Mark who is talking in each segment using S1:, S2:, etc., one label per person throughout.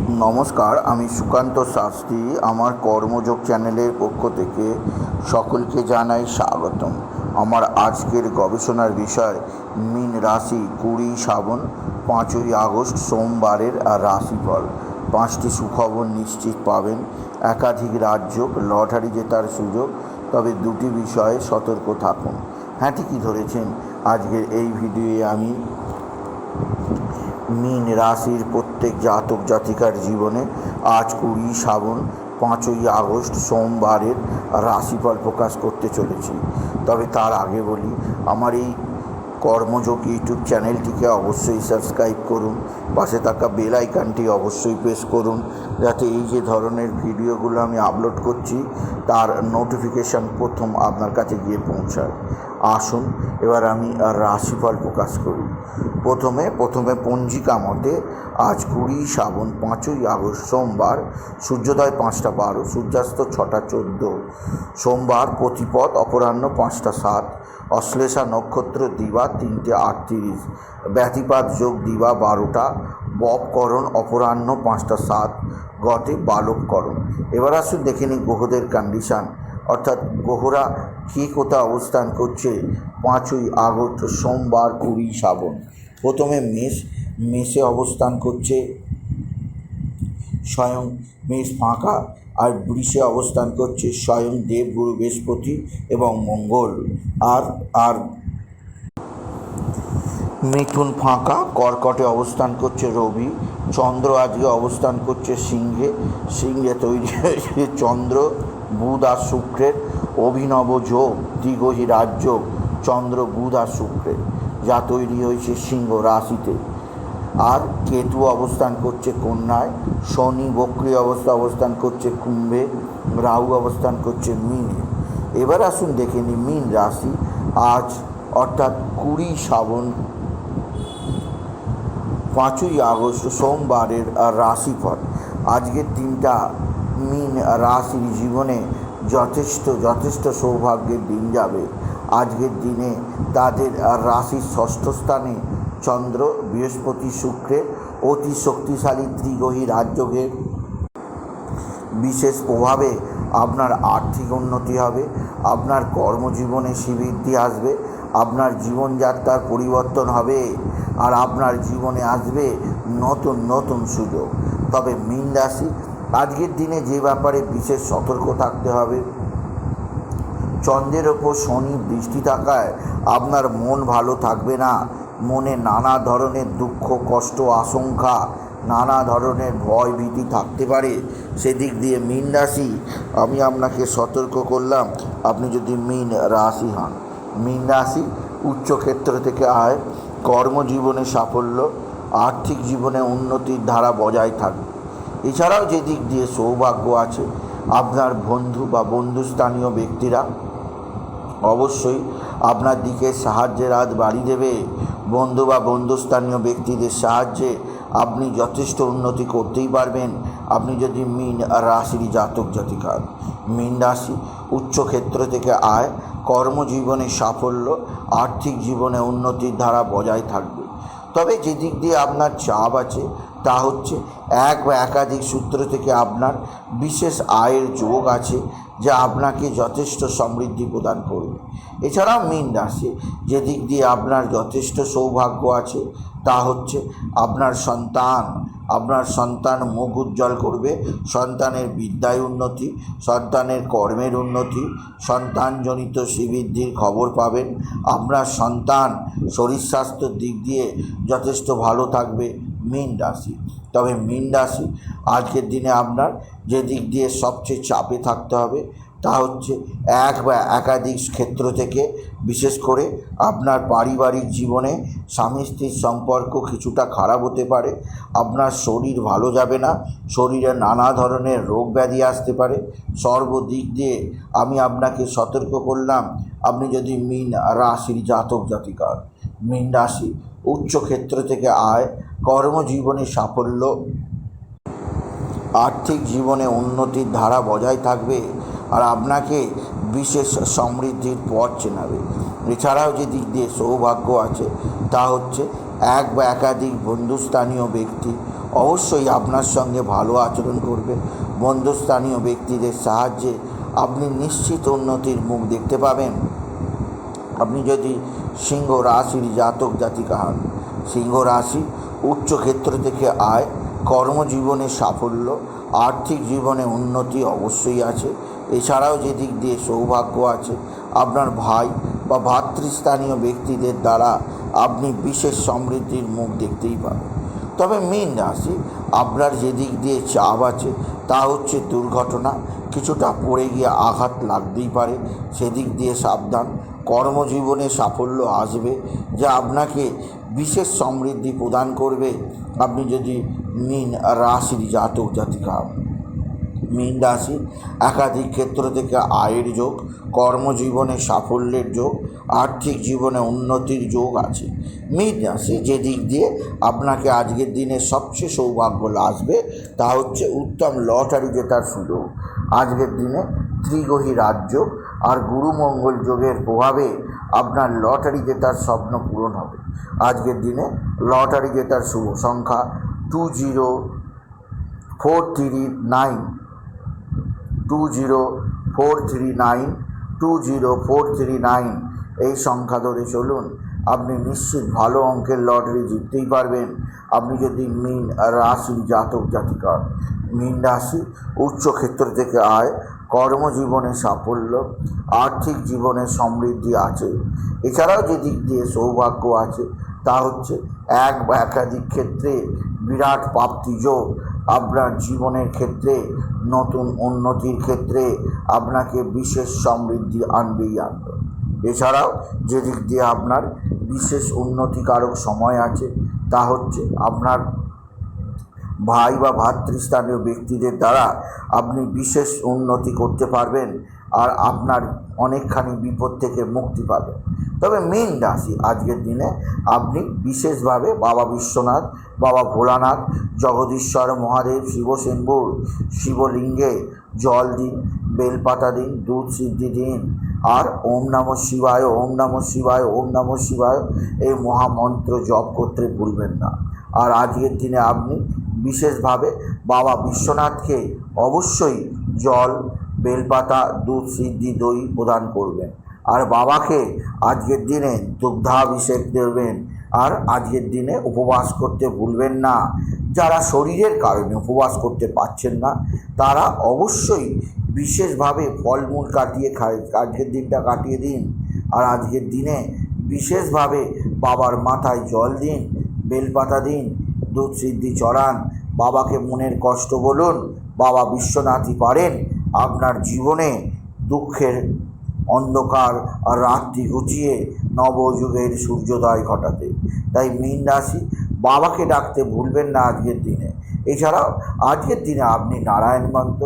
S1: নমস্কার, আমি সুকান্ত শাস্ত্রী। আমার কর্মযোগ চ্যানেলের পক্ষ থেকে সকলকে জানাই স্বাগতম। আমার আজকের গবেষণার বিষয় মীন রাশি 20 শ্রাবণ 5ই আগস্ট সোমবারের রাশিফল। 5টি সুখবর নিশ্চিত পাবেন, একাধিক রাজ্য, লটারি জেতার সুযোগ। তবে দুটি বিষয়ে সতর্ক থাকুন। হ্যাঁ, ঠিকই ধরেছেন। আজকের এই ভিডিওয়ে আমি মীন রাশির প্রত্যেক জাতক জাতিকার জীবনে আজ 20 শ্রাবণ 5ই আগস্ট সোমবারের রাশিফল প্রকাশ করতে চলেছি। তবে তার আগে বলি, আমার এই কর্মযোগ ইউটিউব চ্যানেলটিকে অবশ্যই সাবস্ক্রাইব করুন, পাশে থাকা বেল আইকনটি অবশ্যই প্রেস করুন, যাতে এই যে ধরনের ভিডিওগুলো আমি আপলোড করছি তার নোটিফিকেশান প্রথম আপনার কাছে গিয়ে পৌঁছায়। আসুন এবার আমি রাশিফল প্রকাশ করি। প্রথমে পঞ্জিকা মতে আজ 20 শ্রাবণ 5ই আগস্ট সোমবার, সূর্যোদয় 5টা 12, সূর্যাস্ত 6টা 14। সোমবার প্রতিপদ অপরাহ্ন 5টা 7, অশ্লেষা নক্ষত্র দিবা 3টে 38, ব্যতিপাত যোগ দিবা 12টা, বপকরণ অপরাহ্ন 5টা 7, গতে বালবকরণ। এবার আসুন দেখে নিই গ্রহদের কন্ডিশান, অর্থাৎ গ্রহরা কে কোথায় অবস্থান করছে 5ই আগস্ট সোমবার 20 শ্রাবণ। প্রথমে মেষে অবস্থান করছে স্বয়ং মেষ ফাঁকা, আর বৃষে অবস্থান করছে স্বয়ং দেবগুরু বৃহস্পতি এবং মঙ্গল। আর মিথুন ফাঁকা, কর্কটে অবস্থান করছে রবি। চন্দ্র আজকে অবস্থান করছে সিংহে তৈরি হয়েছে চন্দ্র, বুধ আর শুক্রের অভিনব যোগ, দ্বিগহী রাজযোগ, চন্দ্র বুধ আর শুক্রের, যা তৈরি হয়েছে সিংহ রাশিতে। আর কেতু অবস্থান করছে কন্যায়, শনি বক্রী অবস্থান করছে কুম্ভে, রাহু অবস্থান করছে মীনে। এবার আসুন দেখে নিই মীন রাশি আজ অর্থাৎ 20 শ্রাবণ 5ই আগস্ট সোমবারের রাশিফল। আজকের দিনটা মীন রাশির জীবনে যথেষ্ট সৌভাগ্যের দিন যাবে। আজকের দিনে তাদের রাশির ষষ্ঠ স্থানে চন্দ্র, বৃহস্পতি, শুক্রের অতি শক্তিশালী ত্রিগ্রহী রাজযোগের বিশেষ প্রভাবে আপনার আর্থিক উন্নতি হবে, আপনার কর্মজীবনে শ্রীবৃদ্ধি আসবে, আপনার জীবনযাত্রার পরিবর্তন হবে, আর আপনার জীবনে আসবে নতুন সুযোগ। তবে মীন রাশি আজকের দিনে যে ব্যাপারে বিশেষ সতর্ক থাকতে হবে, চন্দ্রের ওপর শনি দৃষ্টি থাকায় আপনার মন ভালো থাকবে না। মনে নানা ধরনের দুঃখ, কষ্ট, আশঙ্কা, নানা ধরনের ভয় ভীতি থাকতে পারে। সেদিক দিয়ে মীন রাশি আমি আপনাকে সতর্ক করলাম। আপনি যদি মীন রাশি হন, মীন রাশি উচ্চক্ষেত্র থেকে আয়, কর্মজীবনে সাফল্য, আর্থিক জীবনে উন্নতির ধারা বজায় থাকবে। এছাড়াও যে দিক দিয়ে সৌভাগ্য আছে, আপনার বন্ধু বা বন্ধুস্থানীয় ব্যক্তিরা অবশ্যই আপনার দিকে সাহায্যের হাত বাড়িয়ে দেবে। বন্ধু বা বন্ধুস্থানীয় ব্যক্তিদের সাহায্যে আপনি যথেষ্ট উন্নতি করতেই পারবেন, আপনি যদি মীন রাশির জাতক জাতিকা। মীন রাশি উচ্চক্ষেত্র থেকে আয়, কর্মজীবনে সাফল্য, আর্থিক জীবনে উন্নতির ধারা বজায় থাকবে। তবে যে দিক দিয়ে আপনার চাপ আছে তা হচ্ছে এক বা একাধিক সূত্র থেকে আপনার বিশেষ আয়ের যোগ আছে, যা আপনাকে যথেষ্ট সমৃদ্ধি প্রদান করবে। এছাড়াও মীন রাশি যে দিক দিয়ে আপনার যথেষ্ট সৌভাগ্য আছে তা হচ্ছে আপনার সন্তান মুখ উজ্জ্বল করবে, সন্তানের বিদ্যায় উন্নতি, সন্তানের কর্মের উন্নতি, সন্তানজনিত শ্রীবৃদ্ধির খবর পাবেন। আপনার সন্তান শরীর স্বাস্থ্যের দিক দিয়ে যথেষ্ট ভালো থাকবে মীন রাশি। তবে মীন রাশি আজকের দিনে আপনার যে দিক দিয়ে সবচেয়ে চাপে থাকতে হবে তা হচ্ছে এক বা একাধিক ক্ষেত্র থেকে, বিশেষ করে আপনার পারিবারিক জীবনে স্বামী স্ত্রীর সম্পর্ক কিছুটা খারাপ হতে পারে, আপনার শরীর ভালো যাবে না, শরীরে নানা ধরনের রোগ ব্যাধি আসতে পারে। সর্বদিক দিয়ে আমি আপনাকে সতর্ক করলাম। আপনি যদি মীন রাশির জাতক জাতিকা, মীন রাশি উচ্চক্ষেত্র থেকে আয়, কর্মজীবনে সাফল্য, আর্থিক জীবনে উন্নতির ধারা বজায় থাকবে, আর আপনাকে বিশেষ সমৃদ্ধির পথ চেনাবে। এছাড়াও যে দিক দিয়ে সৌভাগ্য আছে তা হচ্ছে এক বা একাধিক বন্ধুস্থানীয় ব্যক্তি অবশ্যই আপনার সঙ্গে ভালো আচরণ করবে। বন্ধুস্থানীয় ব্যক্তিদের সাহায্যে আপনি নিশ্চিত উন্নতির মুখ দেখতে পাবেন। আপনি যদি সিংহ রাশির জাতক জাতিকা হন, সিংহ রাশি উচ্চ ক্ষেত্র থেকে আয়, কর্মজীবনে সাফল্য, আর্থিক জীবনে উন্নতি অবশ্যই আছে। এছাড়াও যে দিক দিয়ে সৌভাগ্য আছে, আপনার ভাই বা ভাতৃস্থানীয় ব্যক্তিদের দ্বারা আপনি বিশেষ সমৃদ্ধির মুখ দেখতেই পাবেন। তবে মীন রাশি আপনার যে দিক দিয়ে চাপ আছে তা হচ্ছে দুর্ঘটনা, কিছুটা পড়ে গিয়ে আঘাত লাগতেই পারে, সেদিক দিয়ে সাবধান। কর্মজীবনে সাফল্য আসবে যা আপনাকে বিশেষ সমৃদ্ধি প্রদান করবে। আপনি যদি মীন রাশির জাতক জাতিকা হন, মীন রাশি একাধিক ক্ষেত্র থেকে আয়ের যোগ, কর্মজীবনে সাফল্যের যোগ, আর্থিক জীবনে উন্নতির যোগ আছে। মীন রাশি যে দিক দিয়ে আপনাকে আজকের দিনে সবচেয়ে সৌভাগ্য আসবে তা হচ্ছে উত্তম লটারি জেতার সুযোগ। আজকের দিনে ত্রিগ্রহী রাজ্য আর গুরুমঙ্গল যোগের প্রভাবে আপনার লটারি জেতার স্বপ্ন পূরণ হবে। আজকের দিনে লটারি জেতার শুভ সংখ্যা 20439, 20439, 20439 এই সংখ্যা ধরে চলুন, আপনি নিশ্চিত ভালো অঙ্কের লটারি জিততেই পারবেন। আপনি যদি মীন রাশির জাতক জাতিকা, মীন রাশি উচ্চ ক্ষেত্র থেকে আয়, কর্মজীবনে সাফল্য, আর্থিক জীবনে সমৃদ্ধি আছে। এছাড়াও যে দিক দিয়ে সৌভাগ্য আছে তা হচ্ছে এক বা একাধিক ক্ষেত্রে বিরাট প্রাপ্তি যোগ। আপনার জীবনের ক্ষেত্রে নতুন উন্নতির ক্ষেত্রে আপনাকে বিশেষ সমৃদ্ধি আনবেই আনবে। এছাড়াও যে দিক দিয়ে আপনার বিশেষ উন্নতিকারক সময় আছে তা হচ্ছে আপনার ভাই বা ভাতৃস্থানীয় ব্যক্তিদের দ্বারা আপনি বিশেষ উন্নতি করতে পারবেন আর আপনার অনেকখানি বিপদ থেকে মুক্তি পাবেন। তবে মীন রাশি আজকের দিনে আপনি বিশেষভাবে বাবা বিশ্বনাথ, বাবা ভোলানাথ, জগদীশ্বর মহাদেব, শিবশম্ভুর শিবলিঙ্গে জল দিন, বেলপাতা দিন, দুধ সিদ্ধি দিন আর ওম নমঃ শিবায়, ওম নমঃ শিবায়, ওম নমঃ শিবায় এই মহামন্ত্র জপ করতে ভুলবেন না। আর আজকের দিনে আপনি বিশেষভাবে বাবা বিশ্বনাথকে অবশ্যই জল, বেলপাতা, দুধ সিদ্ধি, দই প্রদান করবেন আর বাবাকে আজকের দিনে দুগ্ধাভিষেক দেবেন। আর আজকের দিনে উপবাস করতে ভুলবেন না। যারা শরীরের কারণে উপবাস করতে পারছেন না তারা অবশ্যই বিশেষভাবে ফলমূল কাটিয়ে আজকের দিনটা কাটিয়ে দিন। আর আজকের দিনে বিশেষভাবে বাবার মাথায় জল দিন, বেলপাতা দিন, দুধ সিদ্ধি চড়ান, বাবাকে মনের কষ্ট বলুন। বাবা বিশ্বনাথই পারেন আপনার জীবনে দুঃখের অন্ধকার আর রাত্রি ঘুচিয়ে নবযুগের সূর্যোদয় ঘটাতে। তাই মীন রাশি বাবাকে ডাকতে ভুলবেন না আজকের দিনে। এছাড়াও আজকের দিনে আপনি নারায়ণ মন্ত্র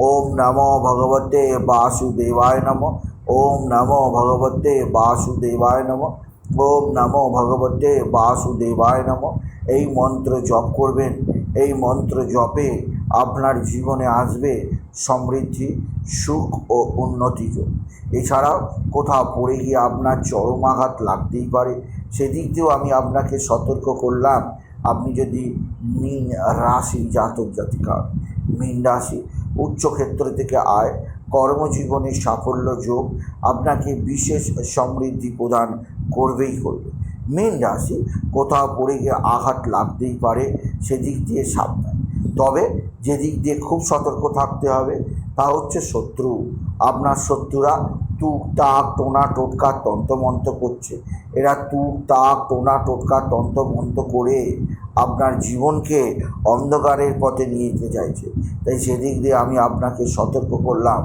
S1: ওম নমো ভগবতে বাসুদেবায় নমঃ, ওম নমো ভগবতে বাসুদেবায় নমঃ, ওম নমো ভগবতে বাসুদেবায় নমঃ এই মন্ত্র জপ করবেন। এই মন্ত্র জপে আপনার জীবনে আসবে সমৃদ্ধি, সুখ ও উন্নতি যোগ। এছাড়াও কোথাও পড়ে গিয়ে আপনার চরম আঘাত লাগতেই পারে, সেদিক দিয়েও আমি আপনাকে সতর্ক করলাম। আপনি যদি মীন রাশি জাতক জাতিকা, মীন রাশি উচ্চ ক্ষেত্র থেকে আয়, কর্মজীবনে সাফল্য যোগ আপনাকে বিশেষ সমৃদ্ধি প্রদান করবেই করবে। মীন রাশি কোথাও পড়ে গিয়ে আঘাত লাগতেই পারে, সেদিক দিয়ে সাবধান। তবে যে দিক দিয়ে খুব সতর্ক থাকতে হবে তা হচ্ছে শত্রু। আপনার শত্রুরা তুক তাক টোনা টোটকা তন্ত্রমন্ত্র করছে। এরা তুক তাক টোনা টোটকা তন্ত্রমন্ত্র করে আপনার জীবনকে অন্ধকারের পথে নিয়ে যেতে চাইছে। তাই সেদিক দিয়ে আমি আপনাকে সতর্ক করলাম,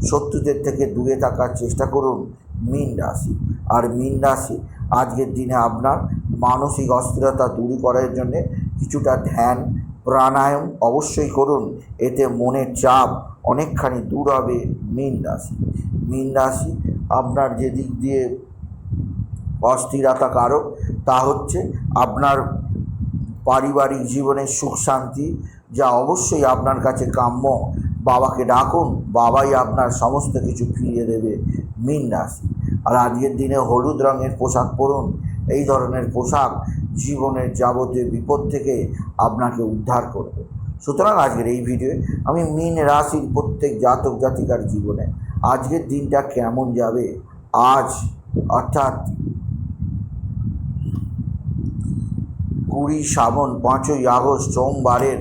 S1: শত্রুদের থেকে দূরে থাকার চেষ্টা করুন মীন রাশি। আর মীন রাশি আজকের দিনে আপনার মানসিক অস্থিরতা দূর করার জন্যে কিছুটা ধ্যান প্রাণায়াম অবশ্যই করুন, এতে মনের চাপ অনেকখানি দূর হবে মীন রাশি। মীন রাশি আপনার যে দিক দিয়ে অস্থিরতা কারক তা হচ্ছে আপনার পারিবারিক জীবনের সুখ শান্তি, যা অবশ্যই আপনার কাছে কাম্য। বাবাকে ডাকুন, বাবাই আপনার সমস্ত কিছু ফিরিয়ে দেবে মীন রাশি। আর আজকের দিনে হলুদ রঙের পোশাক পরুন এই ধরনের পোশাক জীবনের যাবতীয় বিপদ থেকে আপনাকে উদ্ধার করবে। সুতরাং আজকের এই ভিডিওয়ে আমি মীন রাশির প্রত্যেক জাতক জাতিকার জীবনে আজকের দিনটা কেমন যাবে, আজ অর্থাৎ 20 শ্রাবণ 5ই আগস্ট সোমবারের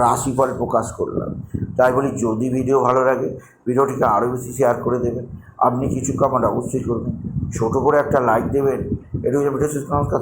S1: রাশিফল প্রকাশ করলাম। তাই বলি, যদি ভিডিও ভালো লাগে ভিডিওটিকে আরও বেশি শেয়ার করে দেবেন। আপনি কিছু কমেন্ট অবশ্যই করবেন, ছোটো করে একটা লাইক দেবেন। এটা ভিডিও শেষ, নমস্কার।